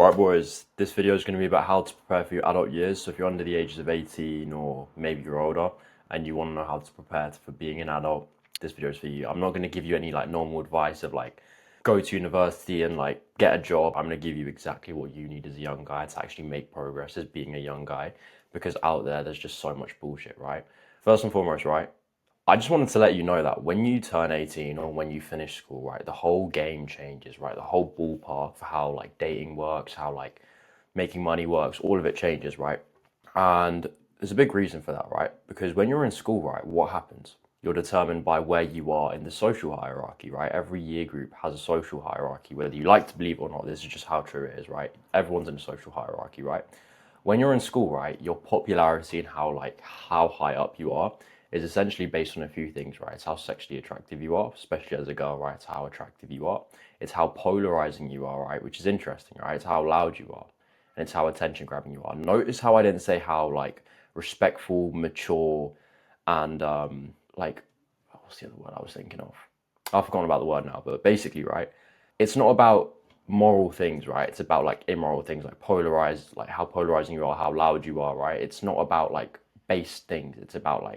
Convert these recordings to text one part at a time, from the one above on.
Alright boys, this video is going to be about how to prepare for your adult years. So if you're under the ages of 18 or maybe you're older and you want to know how to prepare for being an adult, this video is for you. I'm not going to give you any normal advice of go to university and get a job. I'm going to give you exactly what you need as a young guy to actually make progress as being a young guy, because out there's just so much bullshit, right? First and foremost, right? I just wanted to let you know that when you turn 18 or when you finish school, right, the whole game changes, right? The whole ballpark for how dating works, how making money works, all of it changes, right? And there's a big reason for that, right? Because when you're in school, right, what happens? You're determined by where you are in the social hierarchy, right? Every year group has a social hierarchy, whether you like to believe it or not. This is just how true it is, right? Everyone's in a social hierarchy, right? When you're in school, right, your popularity and how high up you are is essentially based on a few things, right? It's how sexually attractive you are, especially as a girl, right? It's how attractive you are. It's how polarizing you are, right? Which is interesting, right? It's how loud you are. And it's how attention grabbing you are. Notice how I didn't say how respectful, mature, and what's the other word I was thinking of? I've forgotten about the word now, but basically, right? It's not about moral things, right? It's about immoral things, like polarized, like how polarizing you are, how loud you are, right? It's not about base things. It's about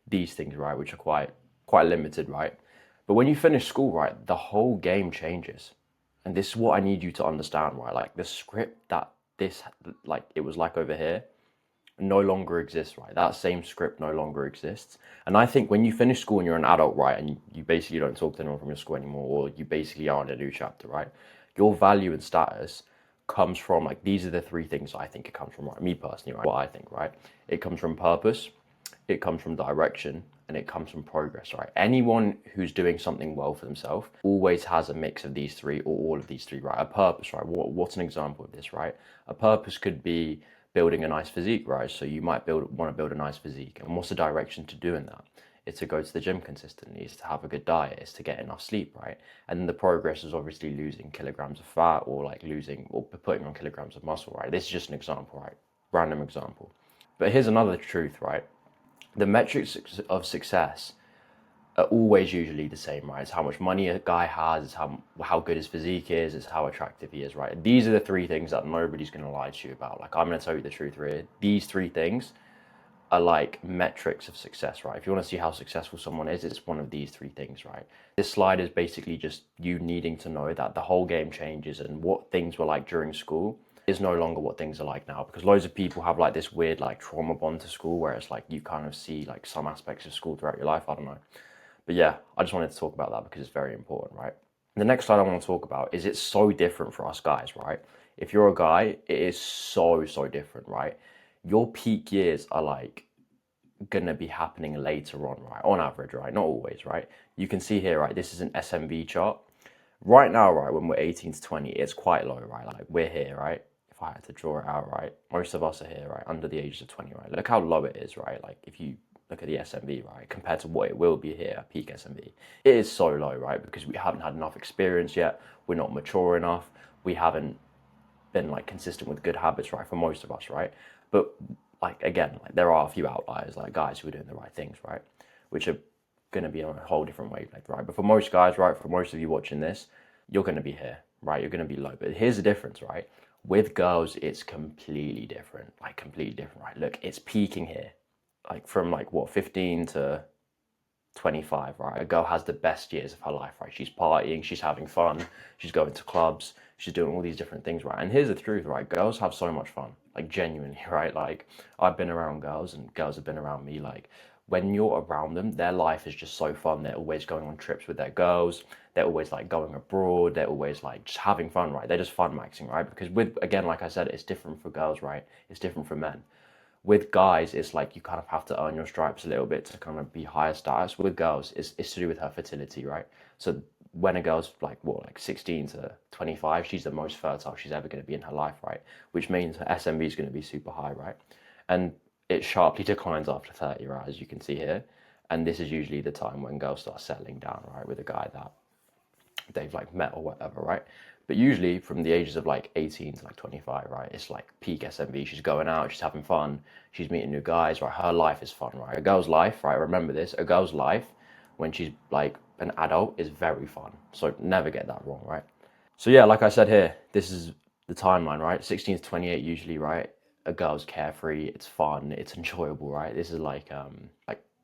these things, right, which are quite limited, right? But when you finish school, right, the whole game changes. And this is what I need you to understand, right? The script that this it was over here no longer exists, right? That same script no longer exists. And I think when you finish school and you're an adult, right, and you basically don't talk to anyone from your school anymore, or you basically are in a new chapter, right? Your value and status comes from these are the three things I think it comes from, right? Me personally, right? What I think, right? It comes from purpose, it comes from direction, and it comes from progress, right? Anyone who's doing something well for themselves always has a mix of these three or all of these three, right? A purpose, right? What's an example of this, right? A purpose could be building a nice physique, right? So you might want to build a nice physique. And what's the direction to doing that? It's to go to the gym consistently, it's to have a good diet, it's to get enough sleep, right? And then the progress is obviously losing kilograms of fat or losing or putting on kilograms of muscle, right? This is just an example, right? Random example. But here's another truth, right? The metrics of success are always usually the same, right? It's how much money a guy has, it's how good his physique is, it's how attractive he is, right? These are the three things that nobody's going to lie to you about. I'm going to tell you the truth here. These three things are metrics of success, right? If you want to see how successful someone is, it's one of these three things, right? This slide is basically just you needing to know that the whole game changes, and what things were like during school is no longer what things are like now, because loads of people have this weird trauma bond to school, where it's you kind of see some aspects of school throughout your life. I don't know. But yeah, I just wanted to talk about that because it's very important, right? The next slide I want to talk about is it's so different for us guys, right? If you're a guy, it is so different, right? Your peak years are gonna be happening later on, right? On average, right? Not always, right? You can see here, right? This is an SMV chart. Right now, right, when we're 18 to 20, it's quite low, right? We're here, right? If I had to draw it out, right? Most of us are here, right? Under the ages of 20, right? Look how low it is, right? If you look at the SMV, right, compared to what it will be here at peak SMV, it is so low, right? Because we haven't had enough experience yet. We're not mature enough. We haven't been consistent with good habits, right? For most of us, right? But again, there are a few outliers, guys who are doing the right things, right? Which are going to be on a whole different wavelength, right? But for most guys, right, for most of you watching this, you're going to be here, right? You're going to be low. But here's the difference, right? With girls, it's completely different, completely different, right? Look, it's peaking here, from what, 15 to 25, right? A girl has the best years of her life, right? She's partying, she's having fun, she's going to clubs, she's doing all these different things, right? And here's the truth, right? Girls have so much fun, genuinely, right? I've been around girls and girls have been around me. When you're around them, their life is just so fun. They're always going on trips with their girls. They're always going abroad. They're always just having fun, right? They're just fun maxing, right? Because again, like I said, it's different for girls, right? It's different for men. With guys, it's you kind of have to earn your stripes a little bit to kind of be higher status. With girls, it's to do with her fertility, right? So when a girl's 16 to 25, she's the most fertile she's ever going to be in her life, right? Which means her SMV is going to be super high, right? And it sharply declines after 30, right, as you can see here. And this is usually the time when girls start settling down, right, with a guy that they've met or whatever, right? But usually from the ages of 18 to 25, right, it's peak SMV. She's going out, she's having fun, she's meeting new guys, right? Her life is fun, right? A girl's life, right? Remember this, a girl's life when she's an adult is very fun. So never get that wrong, right? So yeah, like I said here, this is the timeline, right? 16 to 28 usually, right? A girl's carefree, it's fun, it's enjoyable, right? This is like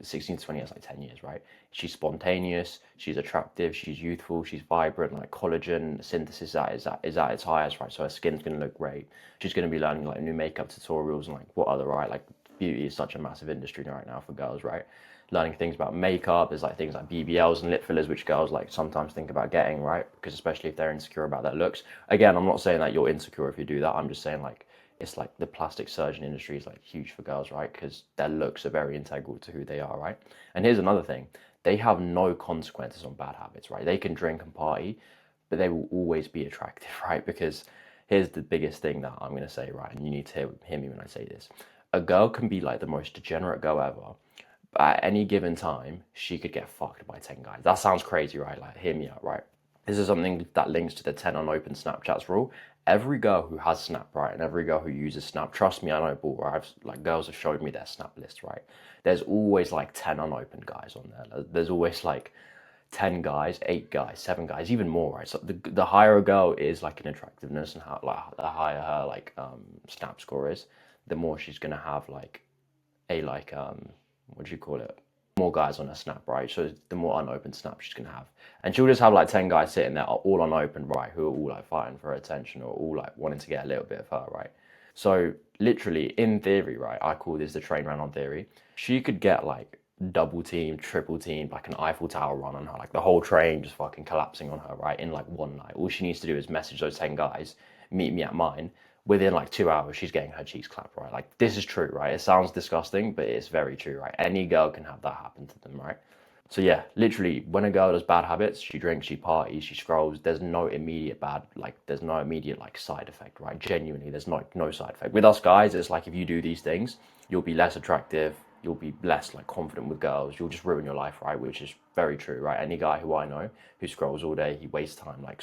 16 to 20 is like 10 years, right? She's spontaneous, she's attractive, she's youthful, she's vibrant, like collagen synthesis is at its highest, right? So her skin's gonna look great. She's gonna be learning like new makeup tutorials and like what other, right? Like beauty is such a massive industry right now for girls, right? Learning things about makeup, there's like things like BBLs and lip fillers, which girls like sometimes think about getting, right? Because especially if they're insecure about their looks. Again, I'm not saying that you're insecure if you do that. I'm just saying like it's like the plastic surgeon industry is like huge for girls, right? Because their looks are very integral to who they are, right? And here's another thing, they have no consequences on bad habits, right? They can drink and party, but they will always be attractive, right? Because here's the biggest thing that I'm going to say, right? And you need to hear me when I say this. A girl can be like the most degenerate girl ever, but at any given time, she could get fucked by 10 guys. That sounds crazy, right? Like, hear me out, right? This is something that links to the 10 unopened Snapchats rule. Every girl who has Snap, right, and every girl who uses Snap, trust me, I know, bull, right? Like, girls have showed me their Snap list, right? There's always like 10 unopened guys on there. There's always like 10 guys, 8 guys, 7 guys, even more, right? So the higher a girl is like in attractiveness and how like the higher her like Snap score is, the more she's gonna have like a like what do you call it? More guys on her Snap, right? So the more unopened Snap she's gonna have, and she'll just have like 10 guys sitting there, all unopened, right? Who are all like fighting for her attention or all like wanting to get a little bit of her, right? So literally, in theory, right? I call this the train ran on theory. She could get like double team, triple team, like an Eiffel Tower run on her, like the whole train just fucking collapsing on her, right? In like one night. All she needs to do is message those 10 guys, meet me at mine. Within like 2 hours, she's getting her cheeks clapped, right? Like, this is true, right? It sounds disgusting, but it's very true, right? Any girl can have that happen to them, right? So yeah, literally, when a girl does bad habits, she drinks, she parties, she scrolls. There's no immediate there's no immediate like side effect, right? Genuinely, there's no side effect. With us guys, it's like if you do these things, you'll be less attractive, you'll be less like confident with girls, you'll just ruin your life, right? Which is very true, right? Any guy who I know who scrolls all day, he wastes time like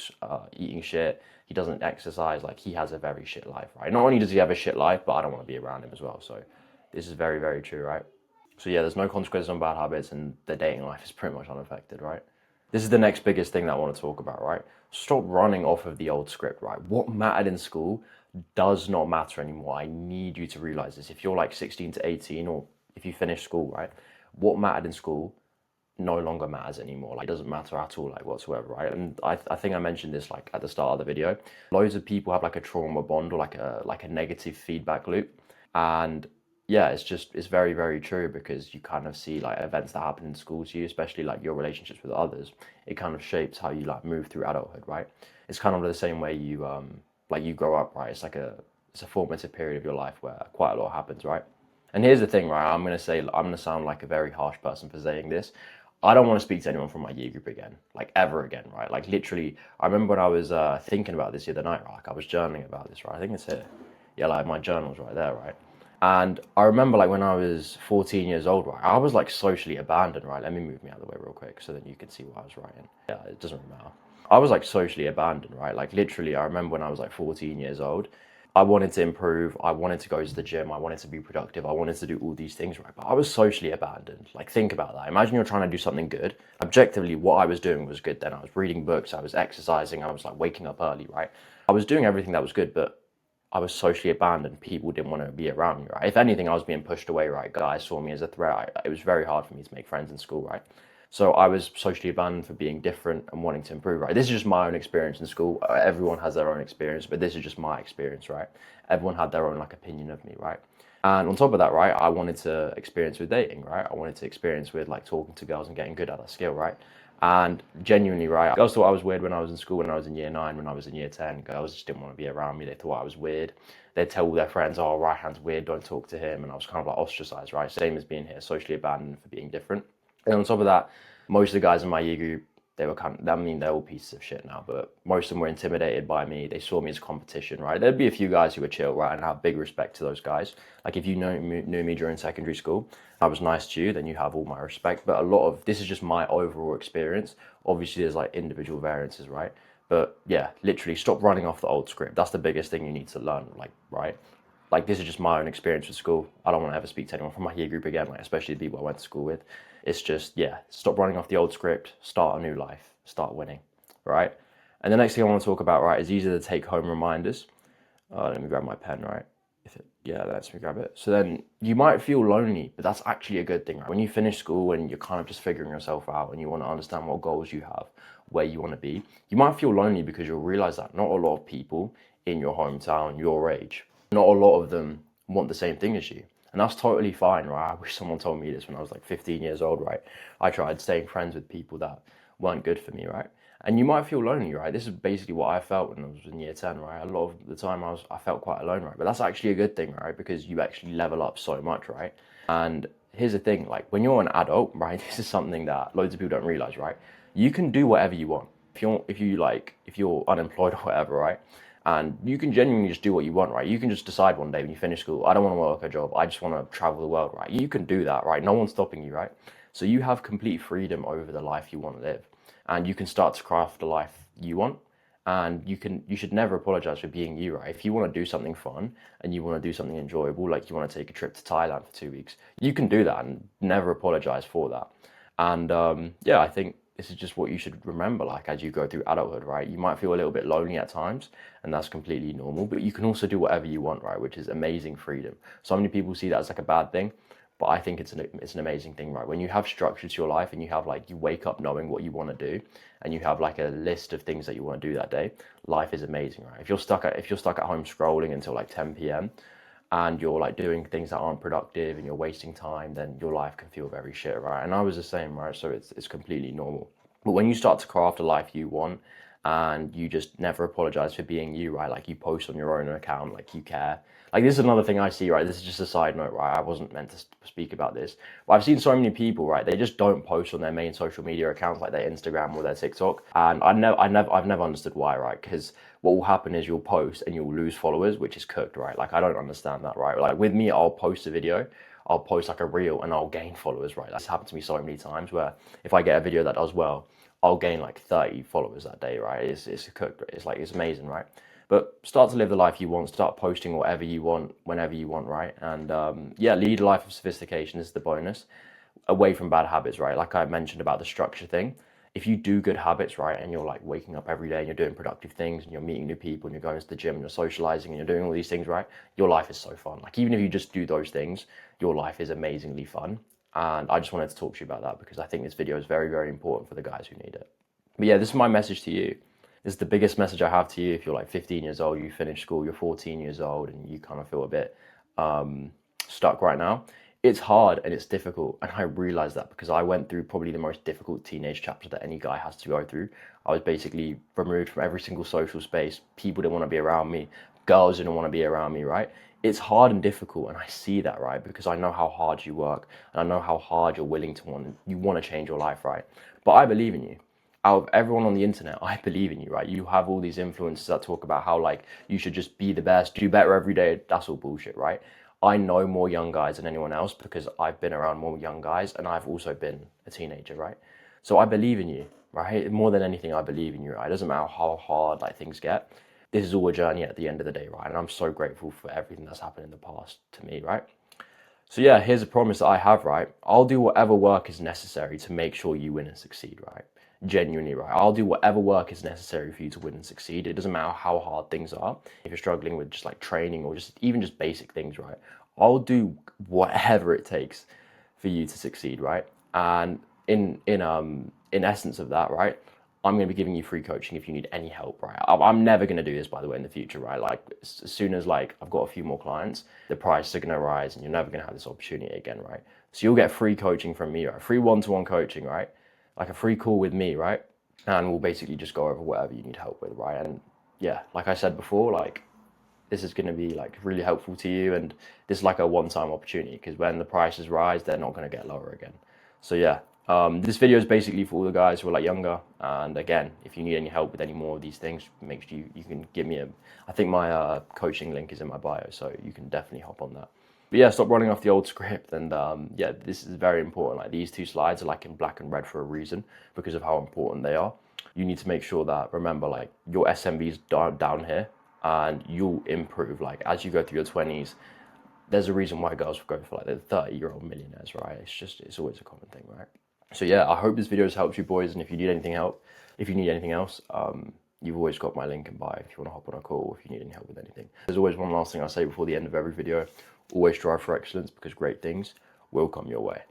eating shit, he doesn't exercise, like he has a very shit life, right? Not only does he have a shit life, but I don't want to be around him as well. So this is very, very true, right? So yeah, there's no consequences on bad habits and the dating life is pretty much unaffected, right? This is the next biggest thing that I want to talk about, right? Stop running off of the old script, right? What mattered in school does not matter anymore. I need you to realize this. If you're like 16 to 18 or if you finish school, right? What mattered in school no longer matters anymore. Like, it doesn't matter at all, like whatsoever, right? And I think I mentioned this like at the start of the video. Loads of people have like a trauma bond or like a negative feedback loop. And yeah, it's very, very true because you kind of see like events that happen in school to you, especially like your relationships with others. It kind of shapes how you like move through adulthood, right? It's kind of the same way you like you grow up, right? It's a formative period of your life where quite a lot happens, right? And here's the thing, right? I'm gonna sound like a very harsh person for saying this. I don't want to speak to anyone from my year group again, like ever again, right? Like literally, I remember when I was thinking about this the other night, right? Like I was journaling about this, right? I think it's here. Yeah, like my journal's right there, right? And I remember like when I was 14 years old, right? I was like socially abandoned, right? Let me move me out of the way real quick so then you can see what I was writing. Yeah, it doesn't really matter. I was like socially abandoned, right? Like literally, I remember when I was like 14 years old, I wanted to improve. I wanted to go to the gym. I wanted to be productive. I wanted to do all these things, right? But I was socially abandoned. Like, think about that. Imagine you're trying to do something good. Objectively, what I was doing was good then. I was reading books. I was exercising. I was like waking up early, right? I was doing everything that was good, but I was socially abandoned. People didn't want to be around me, right? If anything, I was being pushed away, right? Guys saw me as a threat. It was very hard for me to make friends in school, right? So I was socially abandoned for being different and wanting to improve, right? This is just my own experience in school. Everyone has their own experience, but this is just my experience, right? Everyone had their own like opinion of me, right? And on top of that, right, I wanted to experience with dating, right? I wanted to experience with like talking to girls and getting good at that skill, right? And genuinely, right, girls thought I was weird when I was in school, when I was in year 9, when I was in year 10. Girls just didn't want to be around me. They thought I was weird. They'd tell all their friends, oh, right hand's weird, don't talk to him. And I was kind of like ostracized, right? Same as being here, socially abandoned for being different. And on top of that, most of the guys in my year group, they were kind of, I mean, they're all pieces of shit now, but most of them were intimidated by me. They saw me as competition, right? There'd be a few guys who were chill, right? And I have big respect to those guys. Like if you knew me during secondary school, I was nice to you, then you have all my respect. But a lot of, this is just my overall experience. Obviously there's like individual variances, right? But yeah, literally stop running off the old script. That's the biggest thing you need to learn, like, right? Like this is just my own experience with school. I don't want to ever speak to anyone from my year group again, like especially the people I went to school with. It's just, yeah, stop running off the old script, start a new life, start winning, right? And the next thing I want to talk about, right, is these are the take home reminders. Let me grab my pen, right? Yeah, that lets me grab it. So then you might feel lonely, but that's actually a good thing, right? When you finish school and you're kind of just figuring yourself out and you want to understand what goals you have, where you want to be, you might feel lonely because you'll realize that not a lot of people in your hometown, your age, not a lot of them want the same thing as you. And that's totally fine, right? I wish someone told me this when I was like 15 years old, right? I tried staying friends with people that weren't good for me, right? And you might feel lonely, right? This is basically what I felt when I was in year 10, right? A lot of the time I felt quite alone, right? But that's actually a good thing, right? Because you actually level up so much, right? And here's the thing, like when you're an adult, right? This is something that loads of people don't realize, right? You can do whatever you want. If you're unemployed or whatever, right? And you can genuinely just do what you want, right? You can just decide one day when you finish school, I don't want to work a job, I just want to travel the world, right? You can do that, right? No one's stopping you, right? So you have complete freedom over the life you want to live. And you can start to craft the life you want. And you should never apologize for being you, right? If you want to do something fun and you want to do something enjoyable, like you want to take a trip to Thailand for 2 weeks, you can do that and never apologize for that. And yeah, I think this is just what you should remember, like as you go through adulthood, right? You might feel a little bit lonely at times, and that's completely normal, but you can also do whatever you want, right? Which is amazing freedom. So many people see that as like a bad thing, but I think it's an amazing thing, right? When you have structure to your life and you have like, you wake up knowing what you want to do and you have like a list of things that you want to do that day, life is amazing, right? If you're stuck at home scrolling until like 10 p.m. and you're like doing things that aren't productive and you're wasting time, then your life can feel very shit, right? And I was the same, right? So it's completely normal. But when you start to craft a life you want and you just never apologize for being you, right? Like you post on your own account, like you care. Like this is another thing I see, right? This is just a side note, right? I wasn't meant to speak about this, but I've seen so many people, right? They just don't post on their main social media accounts, like their Instagram or their TikTok, and I've never understood why, right? Because what will happen is you'll post and you'll lose followers, which is cooked, right? Like I don't understand that, right? Like with me, I'll post a video, I'll post like a reel, and I'll gain followers, right? That's happened to me so many times where if I get a video that does well, I'll gain like 30 followers that day, right? It's cooked. It's amazing, right? But start to live the life you want. Start posting whatever you want, whenever you want, right? And yeah, lead a life of sophistication is the bonus. Away from bad habits, right? Like I mentioned about the structure thing. If you do good habits, right, and you're like waking up every day and you're doing productive things and you're meeting new people and you're going to the gym and you're socializing and you're doing all these things, right, your life is so fun. Like even if you just do those things, your life is amazingly fun. And I just wanted to talk to you about that because I think this video is very, very important for the guys who need it. But yeah, this is my message to you. This is the biggest message I have to you. If you're like 15 years old, you finish school, you're 14 years old, and you kind of feel a bit stuck right now. It's hard and it's difficult, and I realize that because I went through probably the most difficult teenage chapter that any guy has to go through. I was basically removed from every single social space. People didn't want to be around me. Girls didn't want to be around me, right? It's hard and difficult, and I see that, right? Because I know how hard you work, and I know how hard you're willing to want to change your life, right? But I believe in you. Out of everyone on the internet, I believe in you, right? You have all these influencers that talk about how like you should just be the best, do better every day. That's all bullshit, right? I know more young guys than anyone else because I've been around more young guys and I've also been a teenager, right? So I believe in you, right? More than anything, I believe in you, right? It doesn't matter how hard like things get. This is all a journey at the end of the day, right? And I'm so grateful for everything that's happened in the past to me, right? So yeah, here's a promise that I have, right? I'll do whatever work is necessary to make sure you win and succeed, right? Genuinely, right? I'll do whatever work is necessary for you to win and succeed. It doesn't matter how hard things are. If you're struggling with just like training or just even just basic things, right? I'll do whatever it takes for you to succeed, right? And in essence of that, right? I'm going to be giving you free coaching if you need any help, right? I'm never going to do this, by the way, in the future, right? Like as soon as like I've got a few more clients, the prices are going to rise and you're never going to have this opportunity again, right? So you'll get free coaching from me, right? Free one-to-one coaching, right? Like a free call with me, right? And we'll basically just go over whatever you need help with, right? And yeah, like I said before, like this is going to be like really helpful to you, and this is like a one-time opportunity because when the prices rise, they're not going to get lower again. So yeah, this video is basically for all the guys who are like younger. And again, if you need any help with any more of these things, make sure you can give me I think my coaching link is in my bio, so you can definitely hop on that. But yeah, stop running off the old script. And yeah, this is very important. Like these two slides are like in black and red for a reason because of how important they are. You need to make sure that, remember, like your SMV is down here and you'll improve. Like as you go through your 20s, there's a reason why girls go for like the 30-year-old millionaires, right? It's always a common thing, right? So yeah, I hope this video has helped you boys. And if you need anything else, you've always got my link in bio if you want to hop on a call, if you need any help with anything. There's always one last thing I say before the end of every video. Always strive for excellence, because great things will come your way.